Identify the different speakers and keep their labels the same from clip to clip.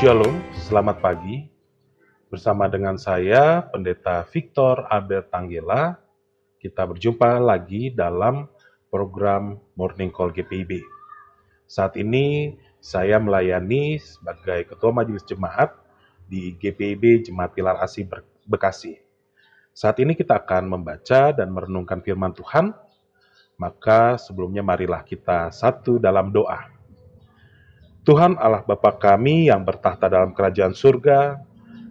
Speaker 1: Shalom, selamat pagi. Bersama dengan saya, Pendeta Victor Albert Tanggela, kita berjumpa lagi dalam program Morning Call GPIB. Saat ini saya melayani sebagai Ketua Majelis Jemaat di GPIB Jemaat Pilar Asih Bekasi. Saat ini kita akan membaca dan merenungkan firman Tuhan, maka sebelumnya marilah kita satu dalam doa. Tuhan Allah Bapa kami yang bertahta dalam kerajaan surga,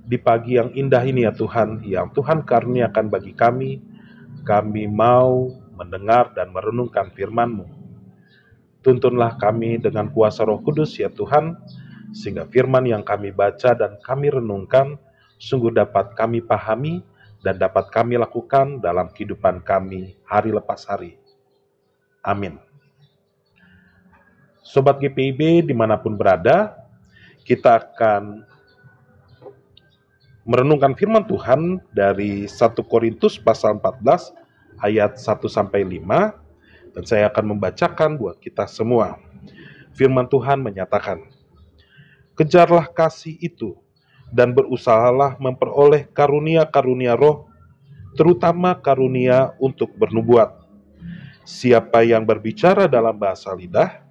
Speaker 1: di pagi yang indah ini ya Tuhan, yang Tuhan karuniakan bagi kami mau mendengar dan merenungkan firman-Mu. Tuntunlah kami dengan kuasa Roh Kudus ya Tuhan, sehingga firman yang kami baca dan kami renungkan sungguh dapat kami pahami dan dapat kami lakukan dalam kehidupan kami hari lepas hari. Amin. Sobat GPIB dimanapun berada, kita akan merenungkan firman Tuhan dari 1 Korintus pasal 14 ayat 1-5, dan saya akan membacakan buat kita semua. Firman Tuhan menyatakan, "Kejarlah kasih itu dan berusahalah memperoleh karunia-karunia roh, terutama karunia untuk bernubuat. Siapa yang berbicara dalam bahasa lidah,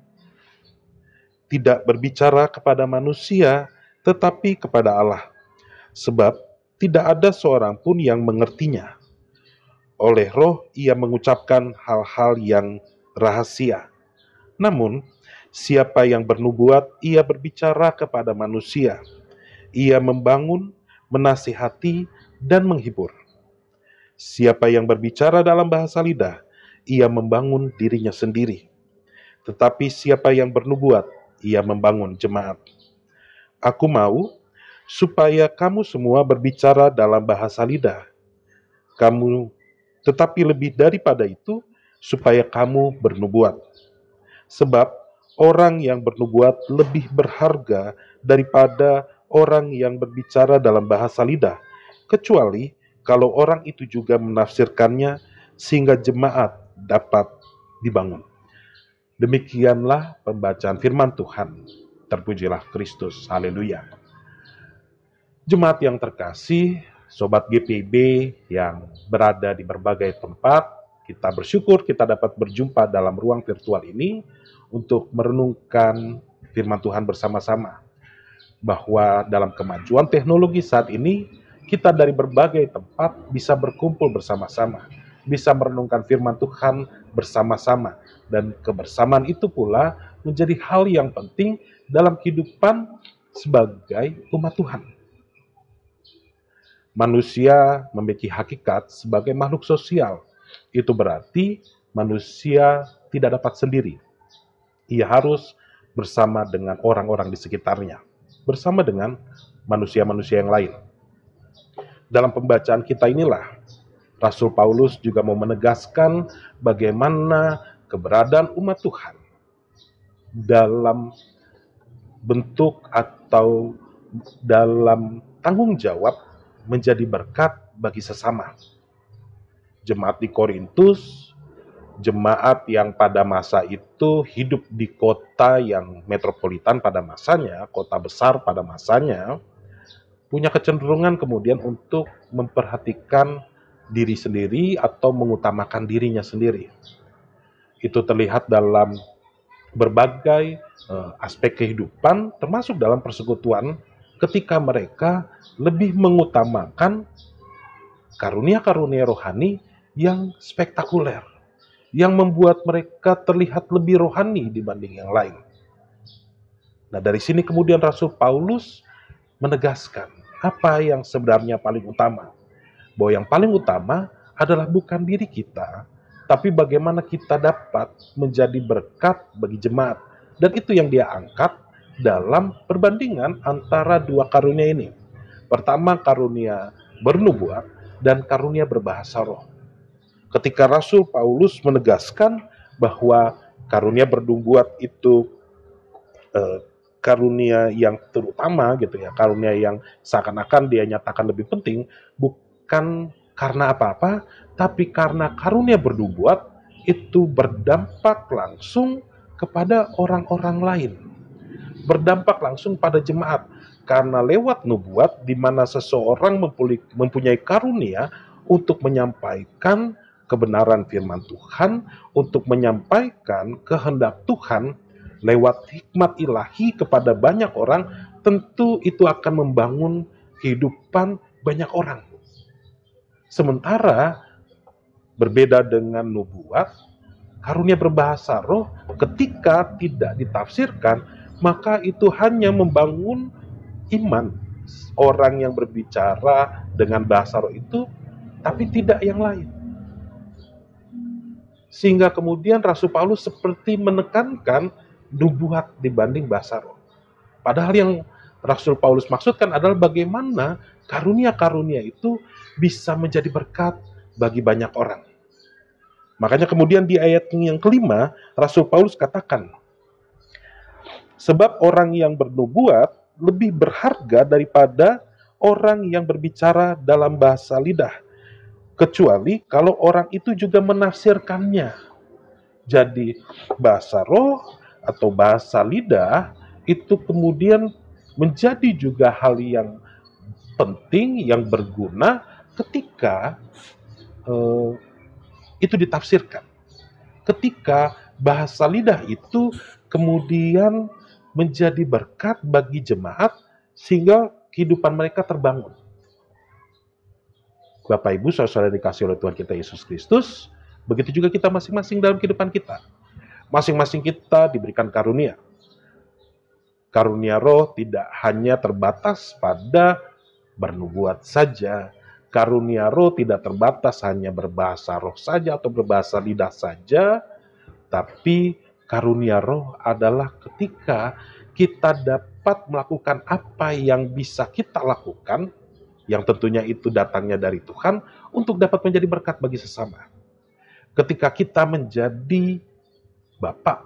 Speaker 1: tidak berbicara kepada manusia, tetapi kepada Allah, sebab tidak ada seorang pun yang mengertinya. Oleh roh ia mengucapkan hal-hal yang rahasia. Namun, siapa yang bernubuat, ia berbicara kepada manusia. Ia membangun, menasihati, dan menghibur. Siapa yang berbicara dalam bahasa lidah, ia membangun dirinya sendiri. Tetapi siapa yang bernubuat, ia membangun jemaat. Aku mau supaya kamu semua berbicara dalam bahasa lidah. Tetapi lebih daripada itu, supaya kamu bernubuat. Sebab orang yang bernubuat lebih berharga daripada orang yang berbicara dalam bahasa lidah, kecuali kalau orang itu juga menafsirkannya sehingga jemaat dapat dibangun." Demikianlah pembacaan firman Tuhan. Terpujilah Kristus. Haleluya. Jemaat yang terkasih, Sobat GPIB yang berada di berbagai tempat, kita bersyukur kita dapat berjumpa dalam ruang virtual ini untuk merenungkan firman Tuhan bersama-sama. Bahwa dalam kemajuan teknologi saat ini, kita dari berbagai tempat bisa berkumpul bersama-sama, bisa merenungkan firman Tuhan bersama-sama, dan kebersamaan itu pula menjadi hal yang penting dalam kehidupan sebagai umat Tuhan. Manusia memiliki hakikat sebagai makhluk sosial. Itu berarti manusia tidak dapat sendiri. Ia harus bersama dengan orang-orang di sekitarnya, bersama dengan manusia-manusia yang lain. Dalam pembacaan kita inilah Rasul Paulus juga mau menegaskan bagaimana keberadaan umat Tuhan dalam bentuk atau dalam tanggung jawab menjadi berkat bagi sesama. Jemaat di Korintus, jemaat yang pada masa itu hidup di kota yang metropolitan pada masanya, kota besar pada masanya, punya kecenderungan kemudian untuk memperhatikan diri sendiri atau mengutamakan dirinya sendiri. Itu terlihat dalam berbagai aspek kehidupan, termasuk dalam persekutuan, ketika mereka lebih mengutamakan karunia-karunia rohani yang spektakuler, yang membuat mereka terlihat lebih rohani dibanding yang lain. Nah, dari sini kemudian Rasul Paulus menegaskan apa yang sebenarnya paling utama. Bahwa yang paling utama adalah bukan diri kita, tapi bagaimana kita dapat menjadi berkat bagi jemaat. Dan itu yang dia angkat dalam perbandingan antara dua karunia ini. Pertama, karunia bernubuat dan karunia berbahasa roh. Ketika Rasul Paulus menegaskan bahwa karunia bernubuat itu karunia yang terutama gitu ya, karunia yang seakan-akan dia nyatakan lebih penting, bukan karena apa-apa, tapi karena karunia bernubuat itu berdampak langsung kepada orang-orang lain, berdampak langsung pada jemaat. Karena lewat nubuat, di mana seseorang mempunyai karunia untuk menyampaikan kebenaran firman Tuhan, untuk menyampaikan kehendak Tuhan lewat hikmat ilahi kepada banyak orang, tentu itu akan membangun kehidupan banyak orang. Sementara berbeda dengan nubuat, karunia berbahasa roh ketika tidak ditafsirkan, maka itu hanya membangun iman orang yang berbicara dengan bahasa roh itu, tapi tidak yang lain. Sehingga kemudian Rasul Paulus seperti menekankan nubuat dibanding bahasa roh. Padahal yang Rasul Paulus maksudkan adalah bagaimana karunia-karunia itu bisa menjadi berkat bagi banyak orang. Makanya kemudian di ayat yang kelima, Rasul Paulus katakan, sebab orang yang bernubuat lebih berharga daripada orang yang berbicara dalam bahasa lidah, kecuali kalau orang itu juga menafsirkannya. Jadi bahasa roh atau bahasa lidah itu kemudian menjadi juga hal yang penting, yang berguna ketika itu ditafsirkan. Ketika bahasa lidah itu kemudian menjadi berkat bagi jemaat sehingga kehidupan mereka terbangun. Bapak Ibu, saudara dikasih oleh Tuhan kita Yesus Kristus, begitu juga kita masing-masing dalam kehidupan kita. Masing-masing kita diberikan karunia. Karunia roh tidak hanya terbatas pada bernubuat saja. Karunia roh tidak terbatas hanya berbahasa roh saja atau berbahasa lidah saja, tapi karunia roh adalah ketika kita dapat melakukan apa yang bisa kita lakukan, yang tentunya itu datangnya dari Tuhan, untuk dapat menjadi berkat bagi sesama. Ketika kita menjadi bapak,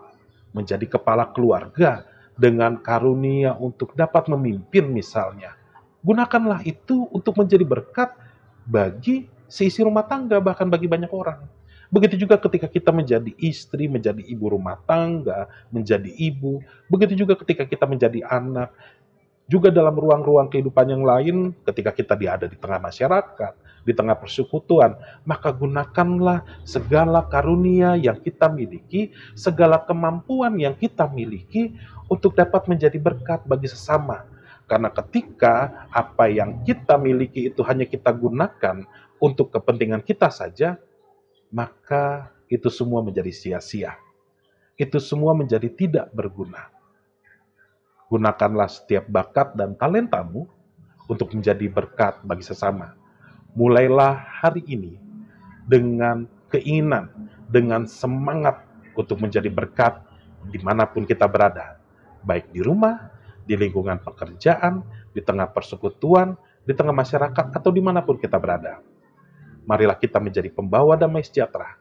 Speaker 1: menjadi kepala keluarga, dengan karunia untuk dapat memimpin misalnya, gunakanlah itu untuk menjadi berkat bagi seisi rumah tangga, bahkan bagi banyak orang. Begitu juga ketika kita menjadi istri, menjadi ibu rumah tangga, menjadi ibu. Begitu juga ketika kita menjadi anak. Juga dalam ruang-ruang kehidupan yang lain, ketika kita ada di tengah masyarakat, di tengah persekutuan, maka gunakanlah segala karunia yang kita miliki, segala kemampuan yang kita miliki untuk dapat menjadi berkat bagi sesama. Karena ketika apa yang kita miliki itu hanya kita gunakan untuk kepentingan kita saja, maka itu semua menjadi sia-sia. Itu semua menjadi tidak berguna. Gunakanlah setiap bakat dan talentamu untuk menjadi berkat bagi sesama. Mulailah hari ini dengan keinginan, dengan semangat untuk menjadi berkat dimanapun kita berada. Baik di rumah, di lingkungan pekerjaan, di tengah persekutuan, di tengah masyarakat, atau dimanapun kita berada. Marilah kita menjadi pembawa damai sejahtera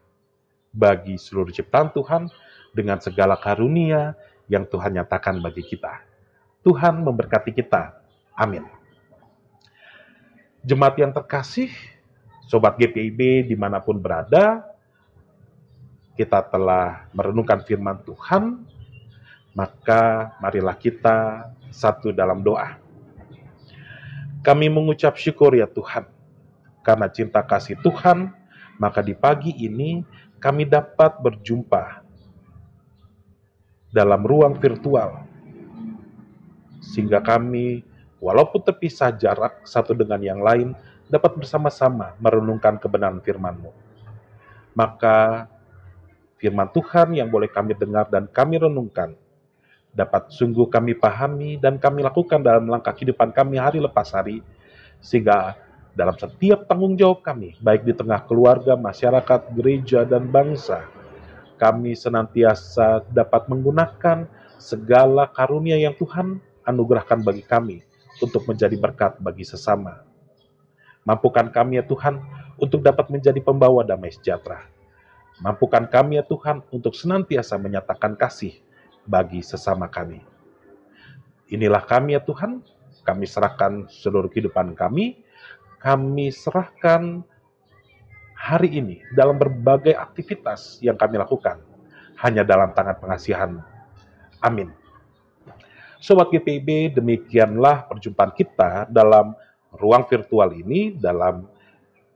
Speaker 1: bagi seluruh ciptaan Tuhan dengan segala karunia yang Tuhan nyatakan bagi kita. Tuhan memberkati kita. Amin. Jemaat yang terkasih, Sobat GPIB dimanapun berada, kita telah merenungkan firman Tuhan, maka marilah kita satu dalam doa. Kami mengucap syukur ya Tuhan, karena cinta kasih Tuhan, maka di pagi ini kami dapat berjumpa dalam ruang virtual, sehingga kami, walaupun terpisah jarak satu dengan yang lain, dapat bersama-sama merenungkan kebenaran firman-Mu. Maka firman Tuhan yang boleh kami dengar dan kami renungkan, dapat sungguh kami pahami dan kami lakukan dalam langkah kehidupan kami hari lepas hari, sehingga dalam setiap tanggung jawab kami, baik di tengah keluarga, masyarakat, gereja, dan bangsa, kami senantiasa dapat menggunakan segala karunia yang Tuhan anugerahkan bagi kami untuk menjadi berkat bagi sesama. Mampukan kami ya Tuhan untuk dapat menjadi pembawa damai sejahtera. Mampukan kami ya Tuhan untuk senantiasa menyatakan kasih bagi sesama kami. Inilah kami ya Tuhan, kami serahkan seluruh kehidupan kami serahkan hari ini dalam berbagai aktivitas yang kami lakukan, hanya dalam tangan pengasihan. Amin. Sobat GPIB, demikianlah perjumpaan kita dalam ruang virtual ini, dalam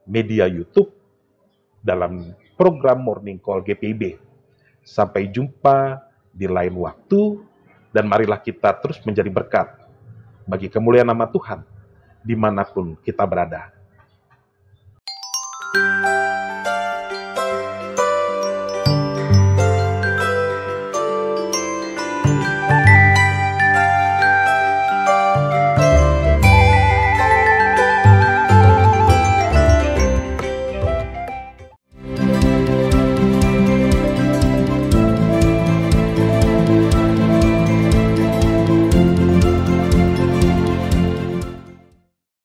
Speaker 1: media YouTube, dalam program Morning Call GPIB. Sampai jumpa di lain waktu, dan marilah kita terus menjadi berkat bagi kemuliaan nama Tuhan dimanapun kita berada.